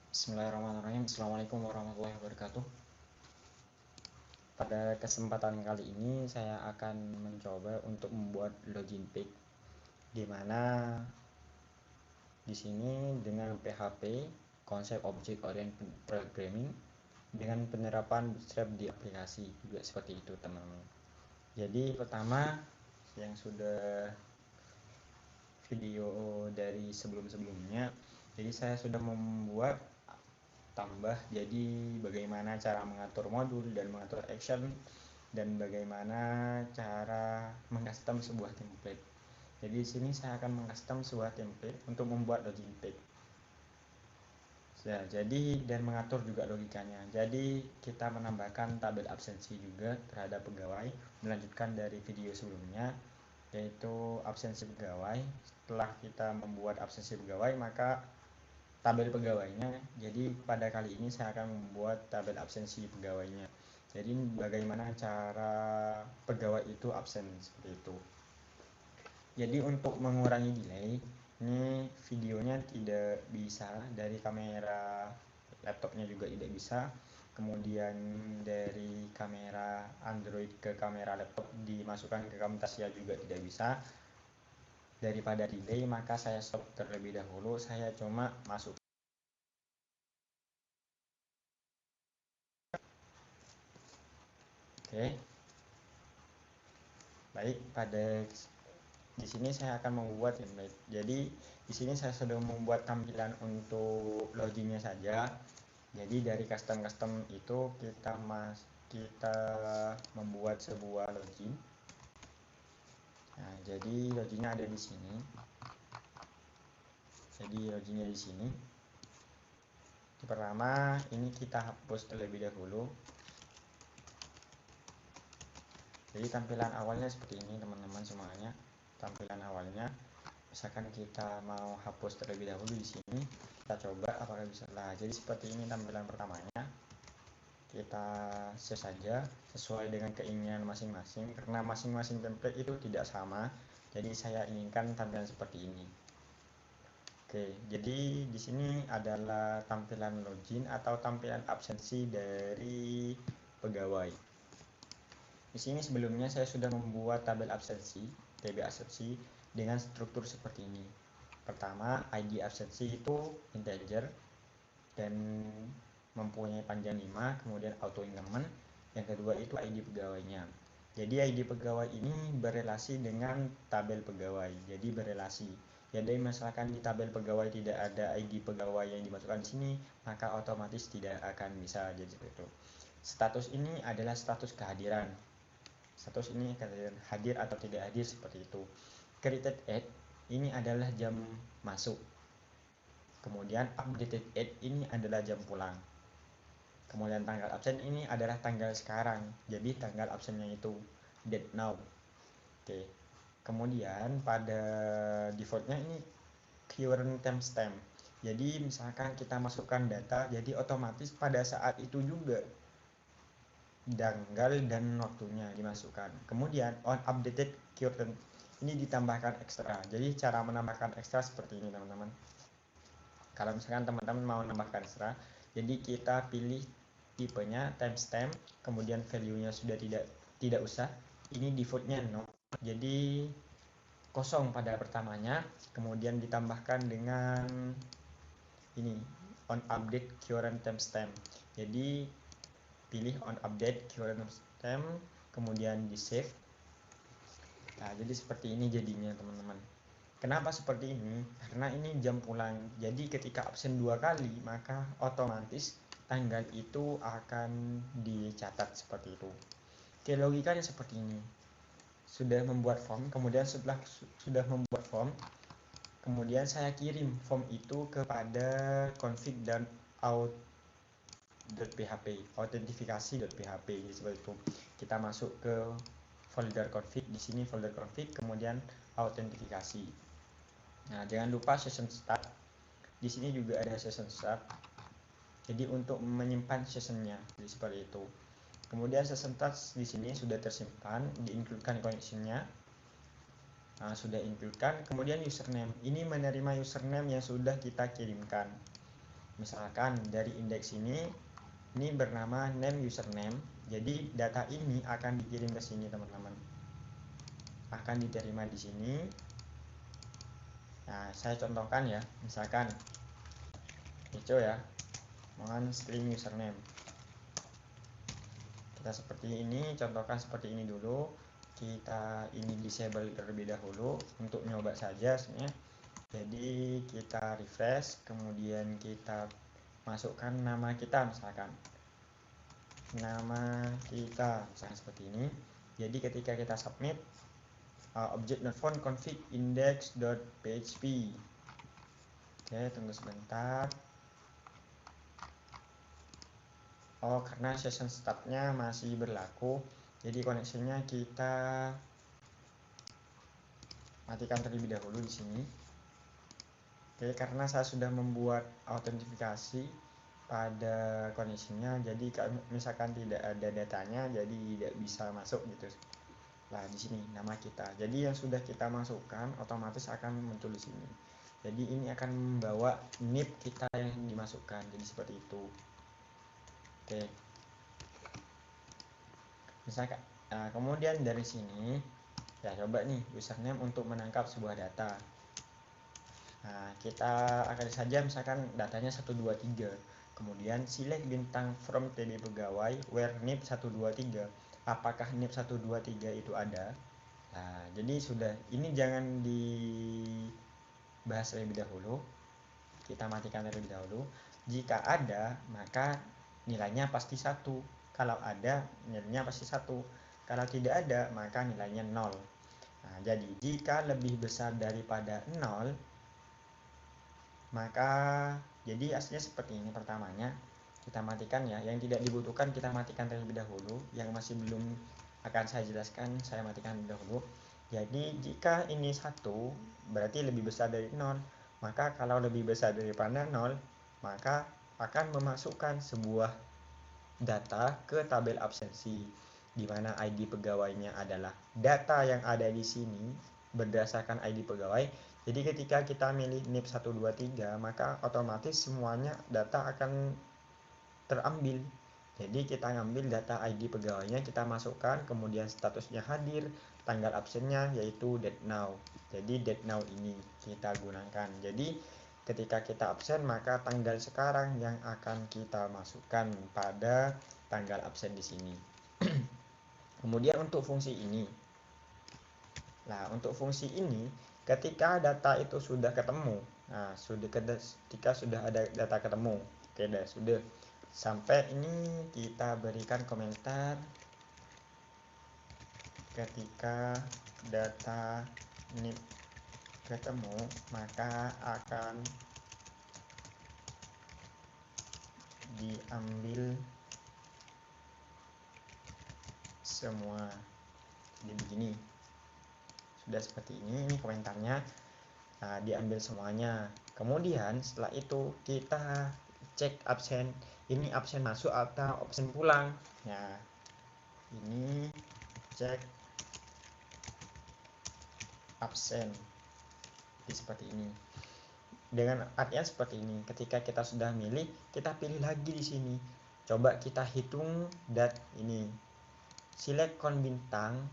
Bismillahirrahmanirrahim. Assalamualaikum warahmatullahi wabarakatuh. Pada kesempatan kali ini saya akan mencoba untuk membuat login page, di mana di sini dengan PHP konsep Object Oriented Programming dengan penerapan Bootstrap di aplikasi juga seperti itu teman-teman. Jadi pertama yang sudah video dari sebelum-sebelumnya, jadi saya sudah membuat tambah jadi bagaimana cara mengatur modul dan mengatur action dan bagaimana cara mengcustom sebuah template. Jadi di sini saya akan mengcustom sebuah template untuk membuat login page. Ya, jadi dan mengatur juga logikanya. Jadi kita menambahkan tabel absensi juga terhadap pegawai, melanjutkan dari video sebelumnya, yaitu absensi pegawai. Setelah kita membuat absensi pegawai, maka tabel pegawainya. Jadi pada kali ini saya akan membuat tabel absensi pegawainya. Jadi bagaimana cara pegawai itu absen seperti itu. Jadi untuk mengurangi delay, ini videonya tidak bisa dari kamera laptopnya juga tidak bisa. Kemudian dari kamera Android ke kamera laptop dimasukkan ke Camtasia juga tidak bisa. Daripada delay maka saya stop terlebih dahulu, saya cuma masuk. Oke. Baik, pada di sini saya akan membuat template. Jadi di sini saya sudah membuat tampilan untuk loginnya saja. Jadi dari custom itu kita membuat sebuah login. Nah, jadi loginnya ada di sini. Jadi loginnya di sini. Pertama, ini kita hapus terlebih dahulu. Jadi tampilan awalnya seperti ini teman-teman semuanya. Tampilan awalnya, misalkan kita mau hapus terlebih dahulu di sini, kita coba apakah bisa. Nah, jadi seperti ini tampilan pertamanya. Kita save saja sesuai dengan keinginan masing-masing, karena masing-masing template itu tidak sama. Jadi saya inginkan tampilan seperti ini. Oke, jadi di sini adalah tampilan login atau tampilan absensi dari pegawai. Di sini sebelumnya saya sudah membuat tabel absensi, TB absensi dengan struktur seperti ini. Pertama, ID absensi itu integer dan mempunyai panjang 5, kemudian auto increment. Yang kedua itu ID pegawainya. Jadi ID pegawai ini berelasi dengan tabel pegawai. Jadi berelasi. Jadi misalkan di tabel pegawai tidak ada ID pegawai yang dimasukkan di sini, maka otomatis tidak akan bisa jadi seperti itu. Status ini adalah status kehadiran. Status ini kehadiran hadir atau tidak hadir seperti itu. Created at ini adalah jam masuk. Kemudian updated at ini adalah jam pulang. Kemudian tanggal absen ini adalah tanggal sekarang. Jadi tanggal absennya itu date now. Oke. Kemudian pada defaultnya ini current timestamp. Jadi misalkan kita masukkan data, jadi otomatis pada saat itu juga tanggal dan waktunya dimasukkan. Kemudian on updated current ini ditambahkan ekstra. Jadi cara menambahkan ekstra seperti ini teman-teman. Kalau misalkan teman-teman mau menambahkan ekstra, jadi kita pilih tipenya timestamp, kemudian value-nya sudah tidak usah. Ini defaultnya 0. Jadi kosong pada pertamanya, kemudian ditambahkan dengan ini on update current timestamp. Jadi pilih on update current timestamp, kemudian di save. Nah, jadi seperti ini jadinya teman-teman. Kenapa seperti ini? Karena ini jam pulang. Jadi ketika absen 2 kali, maka otomatis tanggal itu akan dicatat seperti itu. Oke, logikanya seperti ini. Sudah membuat form, kemudian setelah sudah membuat form, kemudian saya kirim form itu kepada config dan out.php, autentifikasi.php seperti itu. Kita masuk ke folder config, di sini folder config, kemudian autentifikasi. Nah, jangan lupa session start. Di sini juga ada session start. Jadi untuk menyimpan sessionnya, jadi seperti itu. Kemudian session start di sini sudah tersimpan, di-includekan connection-nya. Nah, sudah includekan. Kemudian username. Ini menerima username yang sudah kita kirimkan. Misalkan dari indeks ini bernama name username. Jadi data ini akan dikirim ke sini teman-teman. Akan diterima di sini. Nah, saya contohkan ya. Misalkan Eco ya. Mohon string username. Kita seperti ini, contohkan seperti ini dulu. Kita ini disable terlebih dahulu untuk nyoba saja sebenarnya. Jadi kita refresh, kemudian kita masukkan nama kita, misalkan nama kita misalkan seperti ini. Jadi ketika kita submit, object not found config index.php. Oke, tunggu sebentar. Oh, karena session startnya masih berlaku, jadi koneksinya kita matikan terlebih dahulu di sini. Oke, karena saya sudah membuat autentifikasi pada koneksinya, jadi misalkan tidak ada datanya, jadi tidak bisa masuk gitu. Nah, di sini nama kita. Jadi yang sudah kita masukkan otomatis akan muncul di sini. Jadi ini akan membawa NIP kita yang dimasukkan. Jadi seperti itu. Oke. Misalkan kemudian dari sini ya coba nih username untuk menangkap sebuah data. Nah, kita akan saja misalkan datanya 123. Kemudian select bintang from TB pegawai where NIP 123. Apakah NIP 123 itu ada? Nah, jadi sudah, ini jangan dibahas terlebih dahulu. Kita matikan terlebih dahulu. Jika ada, maka nilainya pasti 1. Kalau ada, nilainya pasti 1. Kalau tidak ada, maka nilainya 0. Nah, jadi jika lebih besar daripada 0, maka jadi aslinya seperti ini. Pertamanya kita matikan ya, yang tidak dibutuhkan kita matikan terlebih dahulu, yang masih belum akan saya jelaskan saya matikan terlebih dahulu. Jadi jika ini 1 berarti lebih besar dari 0, maka kalau lebih besar daripada 0 maka akan memasukkan sebuah data ke tabel absensi, di mana ID pegawainya adalah data yang ada di sini berdasarkan ID pegawai. Jadi ketika kita milih NIP 123 maka otomatis semuanya data akan terambil. Jadi kita ngambil data ID pegawainya, kita masukkan, kemudian statusnya hadir, tanggal absennya yaitu date now. Jadi date now ini kita gunakan. Jadi ketika kita absen maka tanggal sekarang yang akan kita masukkan pada tanggal absen di sini. Kemudian untuk fungsi ini. Nah, untuk fungsi ini ketika data itu sudah ketemu. Nah, ketika sudah ada data ketemu. Oke, sudah. Sampai ini kita berikan komentar ketika data NIP ketemu maka akan diambil semua. Jadi begini, sudah seperti ini komentarnya. Nah, diambil semuanya. Kemudian setelah itu kita cek absen, ini absen masuk atau absen pulang. Nah, ini cek absen seperti ini. Dengan artinya seperti ini, ketika kita sudah milih, kita pilih lagi di sini. Coba kita hitung ini. Select count bintang.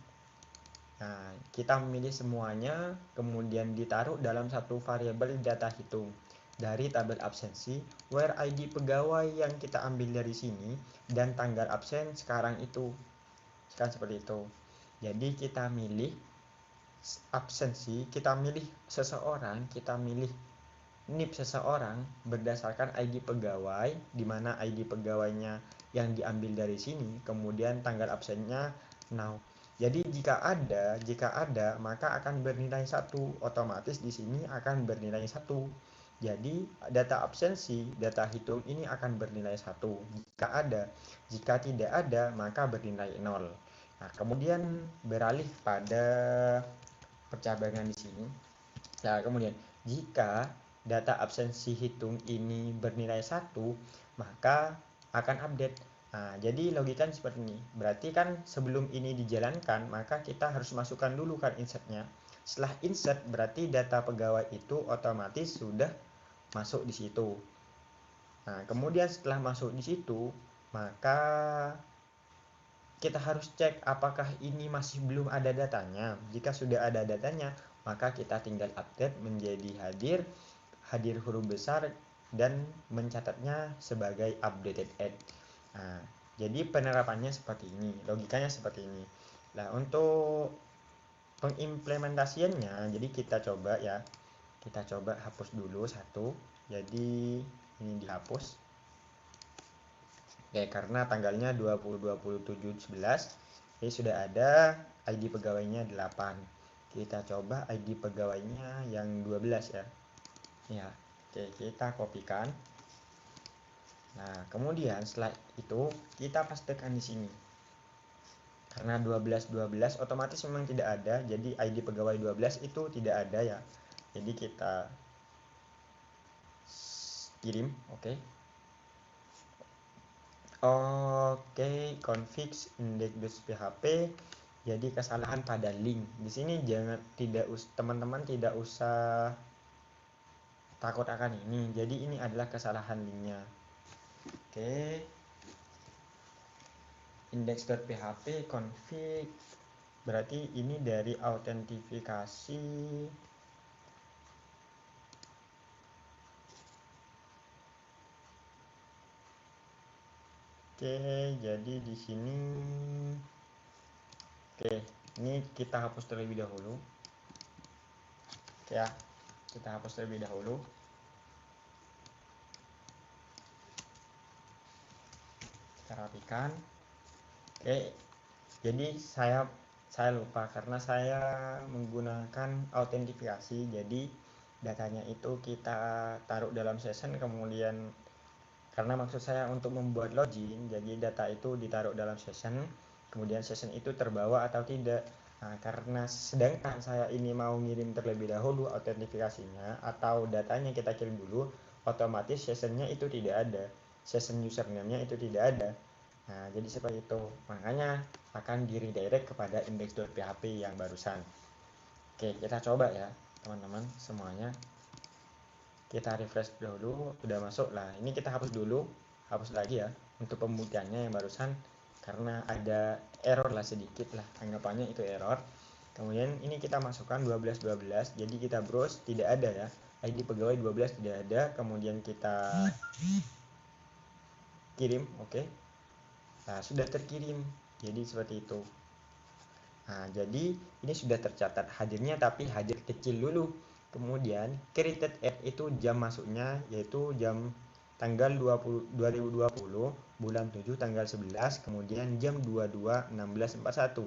Nah, kita memilih semuanya, kemudian ditaruh dalam satu variabel data hitung dari tabel absensi, where ID pegawai yang kita ambil dari sini dan tanggal absen sekarang itu. Sekarang seperti itu. Jadi kita milih absensi, kita milih seseorang, kita milih NIP seseorang berdasarkan ID pegawai, di mana ID pegawainya yang diambil dari sini, kemudian tanggal absennya now. Jadi jika ada maka akan bernilai 1, otomatis di sini akan bernilai 1. Jadi data absensi, data hitung ini akan bernilai 1 jika ada. Jika tidak ada maka bernilai 0. Nah, kemudian beralih pada percabangan di sini. Nah, kemudian jika data absensi hitung ini bernilai 1, maka akan update. Nah, jadi logikanya seperti ini. Berarti kan sebelum ini dijalankan, maka kita harus masukkan dulu kan insertnya. Setelah insert, berarti data pegawai itu otomatis sudah masuk di situ. Nah, kemudian setelah masuk di situ, maka kita harus cek apakah ini masih belum ada datanya. Jika sudah ada datanya, maka kita tinggal update menjadi hadir huruf besar dan mencatatnya sebagai updated add. Nah, jadi penerapannya seperti ini, logikanya seperti ini. Nah, untuk pengimplementasiannya, jadi kita coba ya, kita coba hapus dulu satu. Jadi ini dihapus. Oke, karena tanggalnya 20/27/11, jadi sudah ada ID pegawainya 8. Kita coba ID pegawainya yang 12 ya. Ya, oke, kita kopikan. Nah, kemudian setelah itu kita pastekan di sini. Karena 12 otomatis memang tidak ada, jadi ID pegawai 12 itu tidak ada ya. Jadi kita kirim, oke. Oke, config index.php. Jadi kesalahan pada link. Di sini teman-teman tidak usah takut akan ini. Jadi ini adalah kesalahan linknya. Oke. Index.php config. Berarti ini dari autentifikasi. Oke, jadi di sini ini kita hapus terlebih dahulu. Oke ya, kita hapus terlebih dahulu. Kita rapikan. Oke, jadi saya lupa karena saya menggunakan autentifikasi. Jadi datanya itu kita taruh dalam session, kemudian karena maksud saya untuk membuat login, jadi data itu ditaruh dalam session, kemudian session itu terbawa atau tidak. Nah, karena sedangkan saya ini mau ngirim terlebih dahulu autentifikasinya atau datanya kita kirim dulu, otomatis sessionnya itu tidak ada, session username-nya itu tidak ada. Nah, jadi seperti itu, makanya akan di redirect kepada index.php yang barusan. Oke, kita coba ya teman-teman semuanya. Kita refresh dulu, udah masuk lah. Ini kita hapus dulu, hapus lagi ya untuk pembuktiannya yang barusan, karena ada error lah sedikit lah, anggapannya itu error. Kemudian ini kita masukkan 12, jadi kita browse, tidak ada ya, ID pegawai 12 tidak ada. Kemudian kita kirim, oke. Nah, sudah terkirim, jadi seperti itu. Nah, jadi ini sudah tercatat hadirnya, tapi hadir kecil dulu. Kemudian created add itu jam masuknya yaitu jam tanggal 2020 bulan 7 tanggal 11, kemudian jam 22.1641.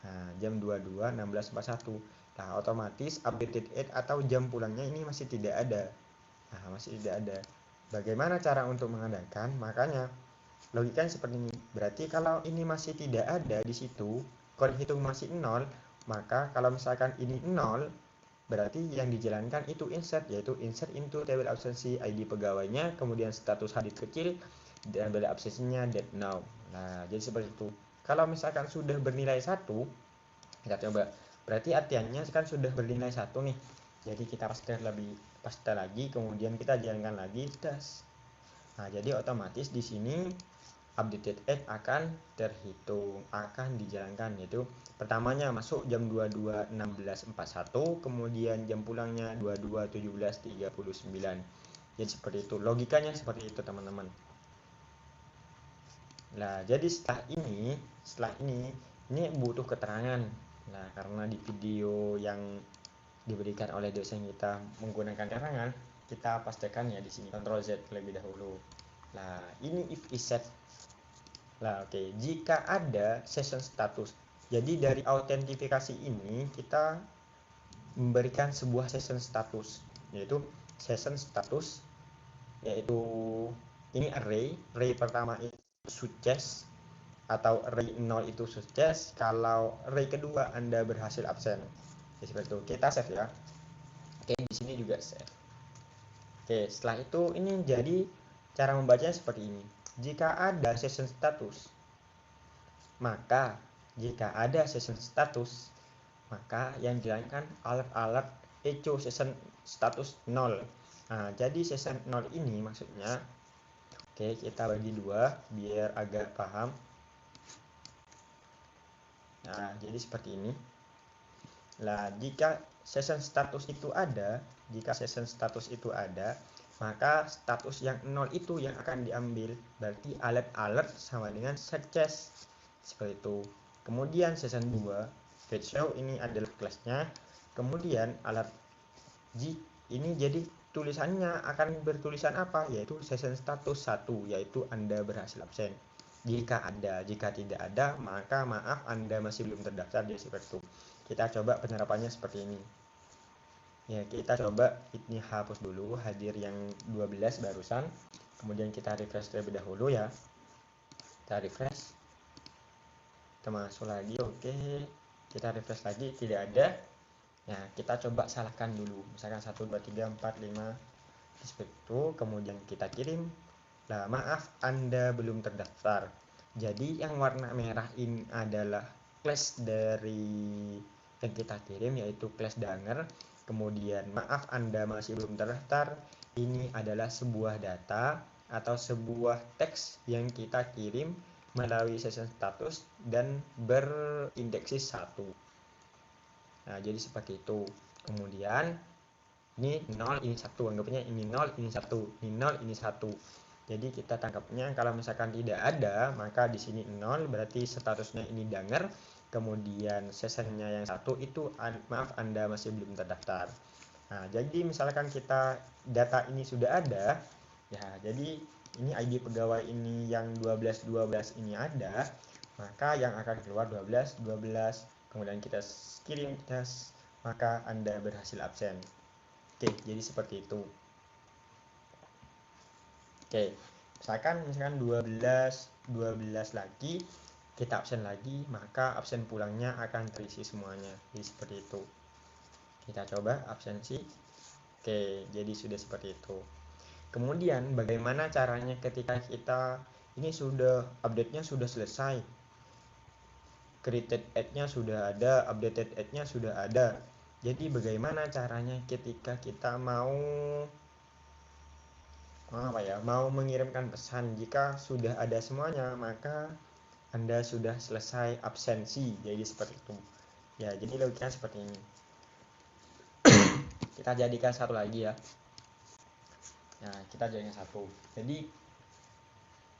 Nah, jam 22.1641. Nah, otomatis updated add atau jam pulangnya ini masih tidak ada. Nah, masih tidak ada. Bagaimana cara untuk mengadakan? Makanya logikanya seperti ini. Berarti kalau ini masih tidak ada di situ, kalau hitung masih 0, maka kalau misalkan ini 0, berarti yang dijalankan itu insert, yaitu insert into table absensi ID pegawainya, kemudian status hadir kecil, dan table absensinya dead now. Nah, jadi seperti itu. Kalau misalkan sudah bernilai 1, kita coba. Berarti artinya kan sudah bernilai 1 nih. Jadi kita paste lagi, kemudian kita jalankan lagi das. Nah, jadi otomatis di sini updated add akan terhitung, akan dijalankan, yaitu pertamanya masuk jam 22.1641, kemudian jam pulangnya 22.17.39. Jadi seperti itu, logikanya seperti itu teman-teman. Nah, jadi setelah ini butuh keterangan. Nah, karena di video yang diberikan oleh dosen kita menggunakan keterangan, kita pastikan ya di sini Ctrl Z terlebih dahulu. Nah, ini if is set. Nah, oke, jika ada session status. Jadi dari autentifikasi ini kita memberikan sebuah session status, yaitu session status, yaitu ini array pertama itu success atau array 0 itu sukses, kalau array kedua Anda berhasil absen. Jadi seperti itu. Kita save ya. Oke, di sini juga save. Oke, setelah itu ini jadi cara membacanya seperti ini. Jika ada session status, maka yang dijalankan alert echo session status 0. Nah, jadi session 0 ini maksudnya Oke, kita bagi dua biar agak paham. Nah, jadi seperti ini. Nah, jika session status itu ada, maka status yang 0 itu yang akan diambil. Berarti alert sama dengan success. Seperti itu. Kemudian session 2, page show ini adalah kelasnya. Kemudian alert ini jadi tulisannya akan bertulisan apa? Yaitu session status 1, yaitu Anda berhasil absen. Jika ada, jika tidak ada, maka maaf Anda masih belum terdaftar. Jadi seperti itu. Kita coba penerapannya seperti ini. Ya, kita coba ini hapus dulu hadir yang 12 barusan. Kemudian kita refresh terlebih dahulu ya. Kita refresh. Kita masuk lagi, oke. Kita refresh lagi, tidak ada. Nah, kita coba salahkan dulu. Misalkan 1, 2, 3, 4, 5. Seperti itu, kemudian kita kirim. Nah, maaf Anda belum terdaftar. Jadi yang warna merah ini adalah class dari yang kita kirim, yaitu class Danger. Kemudian maaf Anda masih belum terdaftar. Ini adalah sebuah data atau sebuah teks yang kita kirim melalui session status dan berindeksis 1. Nah, jadi seperti itu. Kemudian ini 0, ini 1. Anggapnya ini 0, ini 1. Ini 0, ini 1. Jadi kita tangkapnya kalau misalkan tidak ada, maka di sini 0 berarti statusnya ini Danger. Kemudian sessionnya yang 1 itu maaf Anda masih belum terdaftar. Nah, jadi misalkan kita data ini sudah ada, ya jadi ini ID pegawai ini yang 12 ini ada, maka yang akan keluar 12. Kemudian kita kirim tes, maka Anda berhasil absen. Oke, jadi seperti itu. Oke, misalkan 12 lagi kita absen lagi, maka absen pulangnya akan terisi semuanya. Jadi seperti itu. Kita coba absensi. Oke, jadi sudah seperti itu. Kemudian bagaimana caranya ketika kita ini sudah update-nya sudah selesai, created ad-nya sudah ada, updated ad-nya sudah ada. Jadi bagaimana caranya ketika kita mau mengirimkan pesan? Jika sudah ada semuanya, maka Anda sudah selesai absensi. Jadi seperti itu. Ya, jadi logikanya seperti ini. Kita jadikan satu lagi ya. Nah, kita jadikan satu. Jadi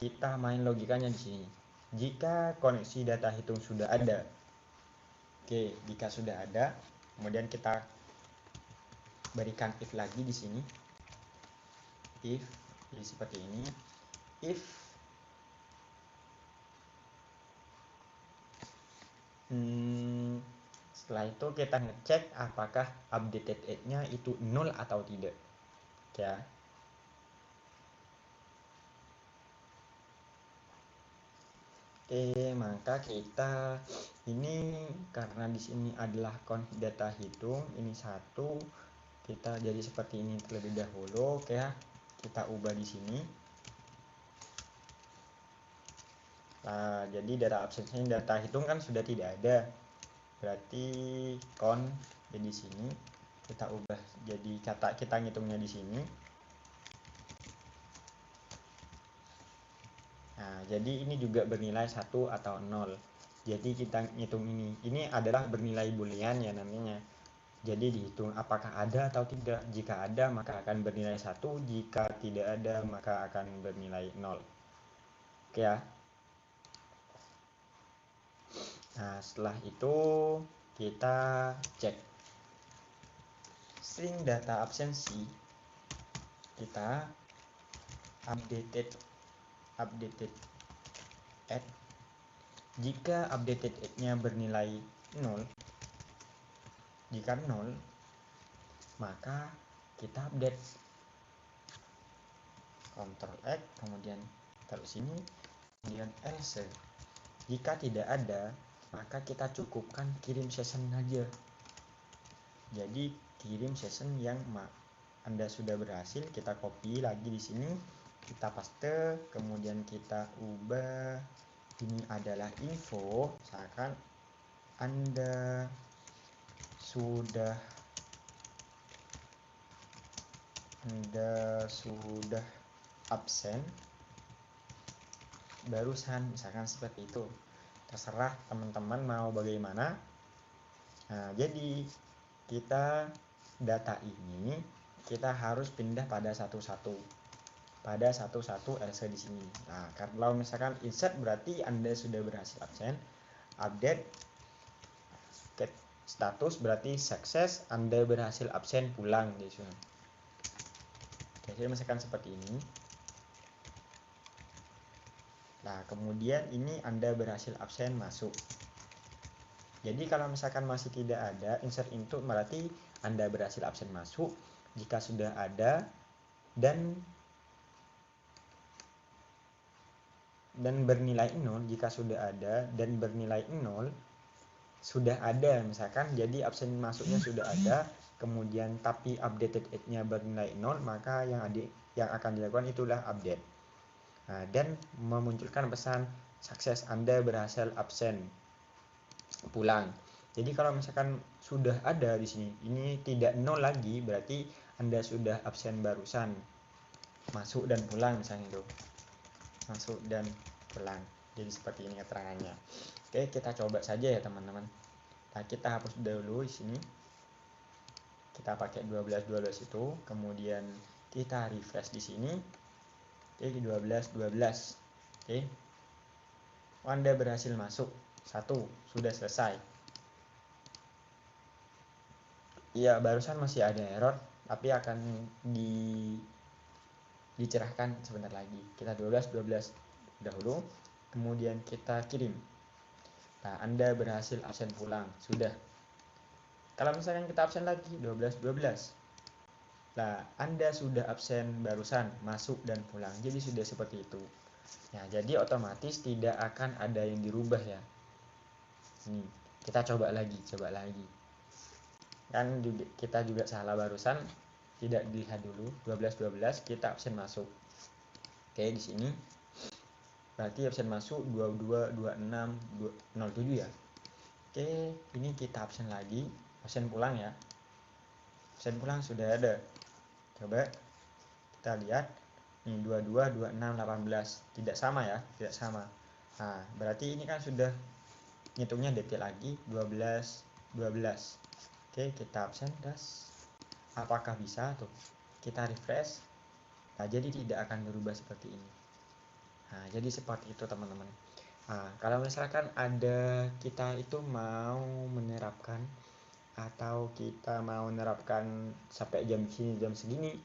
kita main logikanya di sini. Jika koneksi data hitung sudah ada, oke, jika sudah ada, kemudian kita berikan if lagi di sini. If, jadi seperti ini. If setelah itu kita ngecek apakah updated ad-nya itu 0 atau tidak. Ya. Oke, maka kita ini karena di sini adalah config data hitung, ini 1, kita jadi seperti ini terlebih dahulu. Oke ya, kita ubah di sini. Nah, jadi data absensinya data hitung kan sudah tidak ada. Berarti jadi sini kita ubah jadi kita ngitungnya di sini. Nah, jadi ini juga bernilai 1 atau 0. Jadi kita ngitung ini. Ini adalah bernilai boolean ya namanya. Jadi dihitung apakah ada atau tidak. Jika ada maka akan bernilai 1, jika tidak ada maka akan bernilai 0. Oke ya. Nah, setelah itu kita cek string data absensi. Kita updated add. Jika updated add-nya bernilai 0, jika 0, maka kita update. Ctrl X, kemudian taruh sini, kemudian else. Jika tidak ada, maka kita cukupkan kirim session aja. Jadi kirim session yang Anda sudah berhasil, kita copy lagi di sini, kita paste, kemudian kita ubah. Ini adalah info, misalkan Anda sudah absen. barusan, misalkan seperti itu. Terserah teman-teman mau bagaimana. Nah, jadi kita data ini kita harus pindah pada satu-satu LC di sini. Nah, kalau misalkan insert berarti Anda sudah berhasil absen. Update status berarti sukses, Anda berhasil absen pulang di sini. Jadi misalkan seperti ini. Nah, kemudian ini Anda berhasil absen masuk. Jadi kalau misalkan masih tidak ada insert into berarti Anda berhasil absen masuk. Jika sudah ada dan bernilai 0, jika sudah ada dan bernilai 0, sudah ada misalkan, jadi absen masuknya sudah ada, kemudian tapi updated age-nya bernilai 0, maka yang akan dilakukan itulah update. Nah, dan memunculkan pesan sukses, Anda berhasil absen pulang. Jadi kalau misalkan sudah ada di sini, ini tidak 0 lagi, berarti Anda sudah absen barusan, masuk dan pulang misalnya itu. Masuk dan pulang. Jadi seperti ini keterangannya. Oke, kita coba saja ya teman-teman. Nah, kita hapus dulu di sini. Kita pakai 12 itu, kemudian kita refresh di sini. Oke, 12. Oke. Anda berhasil masuk. 1, sudah selesai. Iya, barusan masih ada error, tapi akan dicerahkan sebentar lagi. Kita 12 dahulu, kemudian kita kirim. Nah, Anda berhasil absen pulang. Sudah. Kalau misalkan kita absen lagi 12. Nah, Anda sudah absen barusan, masuk dan pulang. Jadi sudah seperti itu. Nah, jadi otomatis tidak akan ada yang dirubah ya. Ini, kita coba lagi. Kan kita juga salah barusan, tidak dilihat dulu. 12 kita absen masuk. Oke, di sini berarti absen masuk 22, 26, 07 ya. Oke, ini kita absen lagi, absen pulang ya. Absen pulang sudah ada. Coba kita lihat. Ini 22, 26, 18. Tidak sama ya, tidak sama. Nah, berarti ini kan sudah ngitungnya detail lagi. 12. Oke, kita absen das. Apakah bisa tuh? Kita refresh. Nah, jadi tidak akan berubah seperti ini. Nah, jadi seperti itu teman-teman. Nah, kalau misalkan ada kita itu mau menerapkan atau kita mau menerapkan sampai jam segini,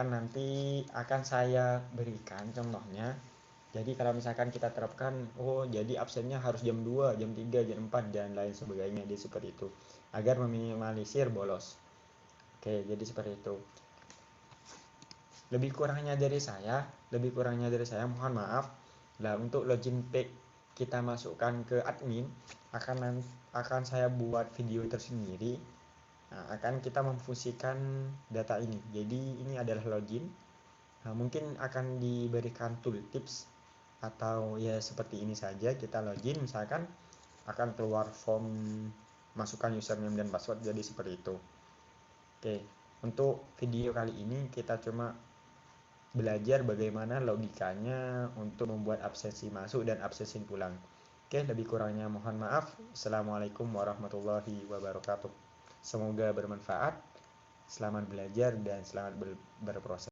nanti akan saya berikan contohnya. Jadi kalau misalkan kita terapkan, jadi absennya harus jam 2, jam 3, jam 4 dan lain sebagainya, jadi seperti itu agar meminimalisir bolos. Oke, jadi seperti itu. Lebih kurangnya dari saya mohon maaf. Nah, untuk login page kita masukkan ke admin, akan saya buat video tersendiri. Nah, akan kita memfungsikan data ini. Jadi ini adalah login. Nah, mungkin akan diberikan tool tips atau ya seperti ini saja. Kita login, misalkan akan keluar form masukkan username dan password, jadi seperti itu. Oke, untuk video kali ini kita cuma belajar bagaimana logikanya untuk membuat absensi masuk dan absensi pulang. Oke, lebih kurangnya mohon maaf. Assalamualaikum warahmatullahi wabarakatuh. Semoga bermanfaat. Selamat belajar dan selamat berproses.